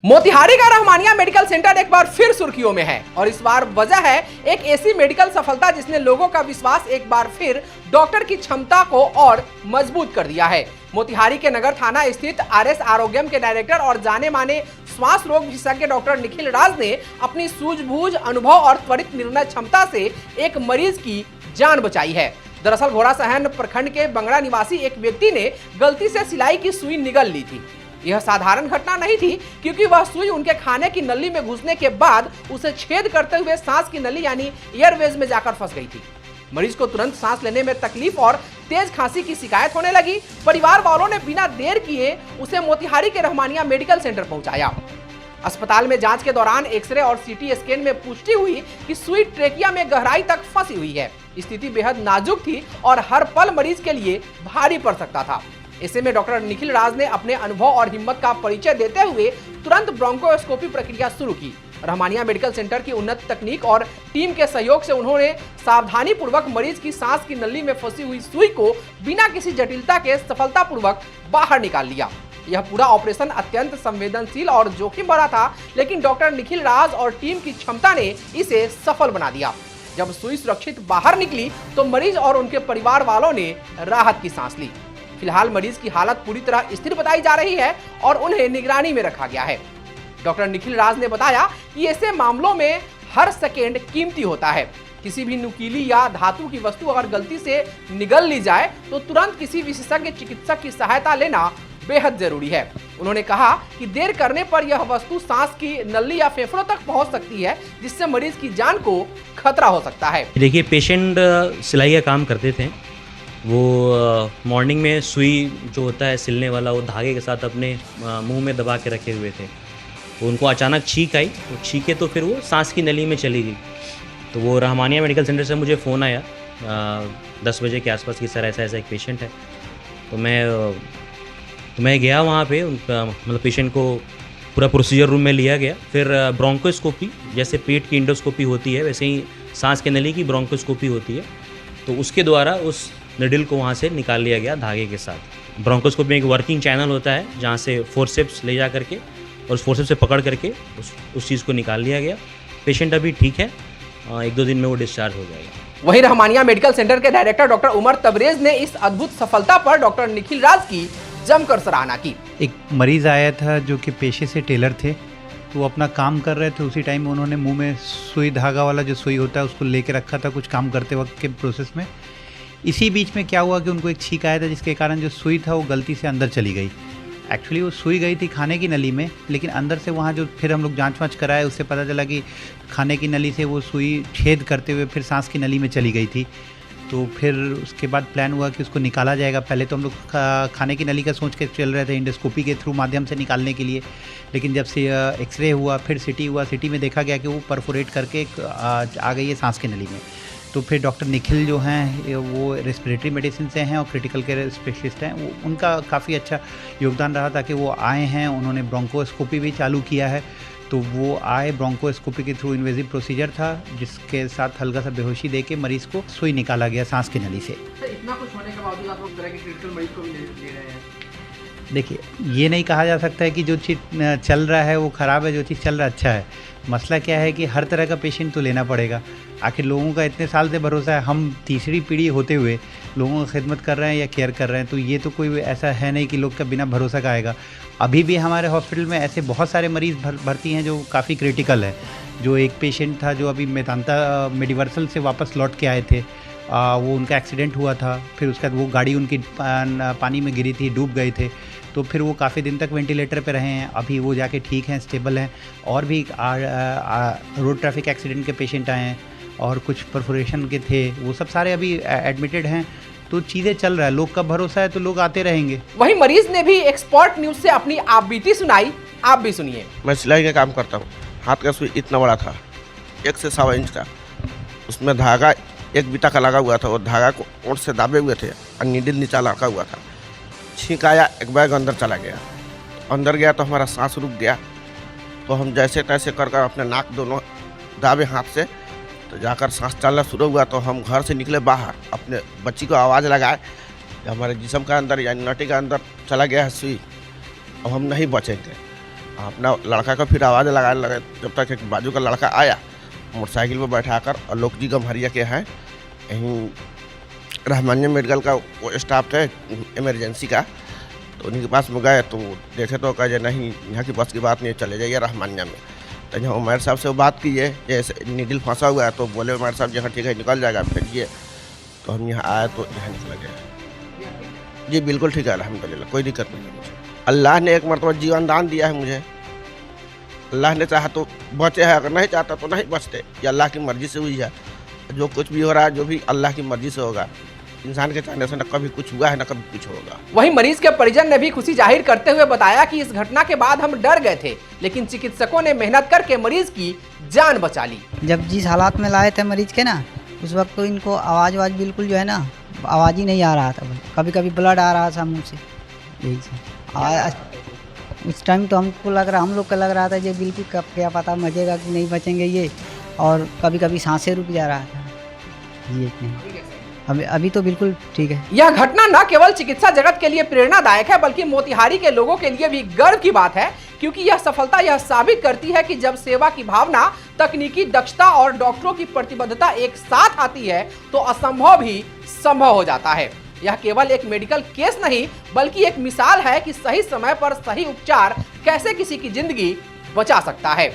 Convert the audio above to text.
मोतिहारी का Rahmania medical centre एक बार फिर सुर्खियों में है और इस बार वजह है एक ऐसी मेडिकल सफलता जिसने लोगों का विश्वास एक बार फिर डॉक्टर की क्षमता को और मजबूत कर दिया है। मोतिहारी के नगर थाना स्थित आरएस आरोग्यम के डायरेक्टर और जाने माने श्वास रोग विशेषज्ञ डॉक्टर निखिल राज ने अपनी सूझबूझ, अनुभव और त्वरित निर्णय क्षमता से एक मरीज की जान बचाई है। दरअसल घोड़ासहन प्रखंड के बंगड़ा निवासी एक व्यक्ति ने गलती से सिलाई की सुई निगल ली थी। यह साधारण घटना नहीं थी क्योंकि वह सुई उनके खाने की नली में घुसने के बाद उसे छेद करते हुए सांस की नली यानी एयरवेज में जाकर फंस गई थी। मरीज को तुरंत सांस लेने में तकलीफ और तेज खांसी की शिकायत होने लगी। परिवार वालों ने बिना देर किए उसे मोतिहारी के रहमानिया मेडिकल सेंटर पहुंचाया। अस्पताल में जांच के दौरान एक्सरे और सीटी स्कैन में पुष्टि हुई कि सुई ट्रेकिया में गहराई तक फंसी हुई है। स्थिति बेहद नाजुक थी और हर पल मरीज के लिए भारी पड़ सकता था। ऐसे में डॉक्टर निखिल राज ने अपने अनुभव और हिम्मत का परिचय देते हुए तुरंत ब्रोंकोस्कोपी प्रक्रिया शुरू की। रहमानिया मेडिकल सेंटर की उन्नत तकनीक और टीम के सहयोग से उन्होंने सावधानी पूर्वक मरीज की सांस की नली में फंसी हुई सुई को बिना किसी जटिलता के सफलतापूर्वक बाहर निकाल लिया। यह पूरा ऑपरेशन अत्यंत संवेदनशील और जोखिम भरा था, लेकिन डॉक्टर निखिल राज और टीम की क्षमता ने इसे सफल बना दिया। जब सुई सुरक्षित बाहर निकली तो मरीज और उनके परिवार वालों ने राहत की सांस ली। फिलहाल मरीज की हालत पूरी तरह स्थिर बताई जा रही है और उन्हें निगरानी में रखा गया है। डॉक्टर निखिल राज ने बताया कि ऐसे मामलों में हर सेकेंड कीमती होता है। किसी भी नुकीली या धातु की वस्तु अगर गलती से निगल ली जाए तो तुरंत किसी विशेषज्ञ चिकित्सक की सहायता लेना बेहद जरूरी है। उन्होंने कहा कि देर करने पर यह वस्तु सांस की नली या फेफड़ों तक पहुंच सकती है, जिससे मरीज की जान को खतरा हो सकता है। देखिए, पेशेंट सिलाई का काम करते थे। वो मॉर्निंग में सुई जो होता है सिलने वाला, वो धागे के साथ अपने मुंह में दबा के रखे हुए थे। तो उनको अचानक छींक आई, तो छींके तो फिर वो सांस की नली में चली गई। तो वो रहमानिया मेडिकल सेंटर से मुझे फ़ोन आया 10 बजे के आसपास कि सर ऐसा ऐसा एक पेशेंट है। तो मैं गया वहाँ पे। उनका मतलब पेशेंट को पूरा प्रोसीजर रूम में लिया गया। फिर ब्रोंकोस्कोपी, जैसे पेट की इंडोस्कोपी होती है वैसे ही सांस की नली की ब्रोंकोस्कोपी होती है। तो उसके द्वारा उस निडल को वहाँ से निकाल लिया गया धागे के साथ। ब्रोंकोस्कोपी में एक वर्किंग चैनल होता है जहाँ से फोर्सेप्स ले जा करके और उस फोर्सेप्स से पकड़ करके उस चीज़ को निकाल लिया गया। पेशेंट अभी ठीक है, 1-2 दिन में वो डिस्चार्ज हो जाएगा। वहीं रहमानिया मेडिकल सेंटर के डायरेक्टर डॉक्टर उमर तबरेज ने इस अद्भुत सफलता पर डॉक्टर निखिल राज की जमकर सराहना की। एक मरीज आया था जो कि पेशे से टेलर थे, तो वो अपना काम कर रहे थे। उसी टाइम में उन्होंने मुंह में सुई धागा वाला जो सुई होता है उसको लेके रखा था कुछ काम करते वक्त के प्रोसेस में। इसी बीच में क्या हुआ कि उनको एक छींक आया था, जिसके कारण जो सुई था वो गलती से अंदर चली गई। एक्चुअली वो सुई गई थी खाने की नली में, लेकिन अंदर से वहाँ जो फिर हम लोग जांच वाँच कराए उससे पता चला कि खाने की नली से वो सुई छेद करते हुए फिर सांस की नली में चली गई थी। तो फिर उसके बाद प्लान हुआ कि उसको निकाला जाएगा। पहले तो हम लोग खाने की नली का सोच के चल रहे थे इंडोस्कोपी के थ्रू माध्यम से निकालने के लिए, लेकिन जब से एक्सरे हुआ, फिर सीटी हुआ, सीटी में देखा गया कि वो परफोरेट करके आ गई है सांस की नली में। तो फिर डॉक्टर निखिल जो हैं वो रेस्पिरेटरी मेडिसिन से हैं और क्रिटिकल केयर स्पेशलिस्ट हैं। वो उनका काफ़ी अच्छा योगदान रहा ताकि वो आए हैं। उन्होंने ब्रोंकोस्कोपी भी चालू किया है। तो वो आए, ब्रोंकोस्कोपी के थ्रू इन्वेजिव प्रोसीजर था जिसके साथ हल्का सा बेहोशी देके मरीज को सुई निकाला गया सांस की नली से। इतना कुछ होने के बावजूद आप लोग तरह के क्रिटिकल मरीज को भी ले रहे हैं। देखिए, ये नहीं कहा जा सकता है कि जो चीज़ चल रहा है वो ख़राब है, जो चीज़ चल रहा अच्छा है। मसला क्या है कि हर तरह का पेशेंट तो लेना पड़ेगा। आखिर लोगों का इतने साल से भरोसा है, हम तीसरी पीढ़ी होते हुए लोगों की खिदमत कर रहे हैं या केयर कर रहे हैं, तो ये तो कोई ऐसा है नहीं कि लोग का बिना भरोसा का आएगा। अभी भी हमारे हॉस्पिटल में ऐसे बहुत सारे मरीज़ भर्ती हैं जो काफ़ी क्रिटिकल है। जो एक पेशेंट था जो अभी मेदांता मेडिवर्सल से वापस लौट के आए थे, वो उनका एक्सीडेंट हुआ था। फिर उसके बाद वो गाड़ी उनकी पानी में गिरी थी, डूब गए थे। तो फिर वो काफ़ी दिन तक वेंटिलेटर पे रहे हैं। अभी वो जाके ठीक हैं, स्टेबल हैं। और भी रोड ट्रैफिक एक्सीडेंट के पेशेंट आए हैं और कुछ परफोरेशन के थे, वो सब सारे अभी एडमिटेड हैं। तो चीज़ें चल रहा है, लोग का भरोसा है तो लोग आते रहेंगे। वहीं मरीज ने भी एक्सपर्ट न्यूज से अपनी आप बीती सुनाई, आप भी सुनिए। मैं सिलाई का काम करता हूँ। हाथ का सुई इतना बड़ा था, 1 से 1.25 इंच का। उसमें धागा एक बीता का लगा हुआ था, वो धागा को ओंठ से दाबे हुए थे और नीडल नीचा लगा हुआ था। छींक आया, एक बैग अंदर चला गया। अंदर गया तो हमारा सांस रुक गया। तो हम जैसे तैसे कर अपने नाक दोनों दाबे हाथ से, तो जाकर सांस चलना शुरू हुआ। तो हम घर से निकले बाहर, अपने बच्ची को आवाज़ लगाए हमारे जिस्म का अंदर यानी नटी का अंदर चला गया है सुई, अब हम नहीं बचेंगे। अपना लड़का को फिर आवाज़ लगाने लगे, जब तक एक बाजू का लड़का आया मोटरसाइकिल पर बैठाकर, और लोग जी गम्हरिया के हैं, यहीं रहमानिया मेडिकल का वो स्टाफ थे इमरजेंसी का, तो उन्हीं के पास में गए तो देखे तो कहे नहीं यहाँ की बस की बात नहीं है, चले जाइए रहमानिया में। तो यहाँ उमर साहब से वो बात कीजिए, जैसे नीडल फंसा हुआ है, तो बोले उमर साहब जी हाँ ठीक है निकल जाएगा, भेजिए। तो हम यहाँ आए तो यहाँ निकल गए। जी बिल्कुल ठीक है, अल्हम्दुलिल्लाह, कोई दिक्कत नहीं है मुझे। अल्लाह ने एक मरतबा जीवन दान दिया है मुझे, अल्लाह ने चाहा तो बचे है, अगर नहीं चाहता तो नहीं बचते, ये अल्लाह की मर्ज़ी से हुई है। जो कुछ भी हो रहा है जो भी अल्लाह की मर्ज़ी से होगा, इंसान के चाहने से न कभी कुछ हुआ है न कभी कुछ होगा। वहीं मरीज के परिजन ने भी खुशी जाहिर करते हुए बताया कि इस घटना के बाद हम डर गए थे, लेकिन चिकित्सकों ने मेहनत करके मरीज की जान बचा ली। जब जिस हालात में लाए थे मरीज के ना, उस वक्त तो इनको आवाज़ बिल्कुल जो है ना, आवाज़ ही नहीं आ रहा था, कभी कभी ब्लड आ रहा था मुँह से, यही से। उस टाइम तो हमको लग रहा, हम लोग को लग रहा था ये बिल्कुल कब क्या पता बचेगा कि नहीं बचेंगे ये, और कभी कभी सांसें रुक जा रहा था ये नहीं। अभी तो बिल्कुल ठीक है। यह घटना न केवल चिकित्सा जगत के लिए प्रेरणादायक है, बल्कि मोतिहारी के लोगों के लिए भी गर्व की बात है, क्योंकि यह सफलता यह साबित करती है कि जब सेवा की भावना, तकनीकी दक्षता और डॉक्टरों की प्रतिबद्धता एक साथ आती है तो असंभव भी संभव हो जाता है। यह केवल एक मेडिकल केस नहीं, बल्कि एक मिसाल है कि सही समय पर सही उपचार कैसे किसी की जिंदगी बचा सकता है।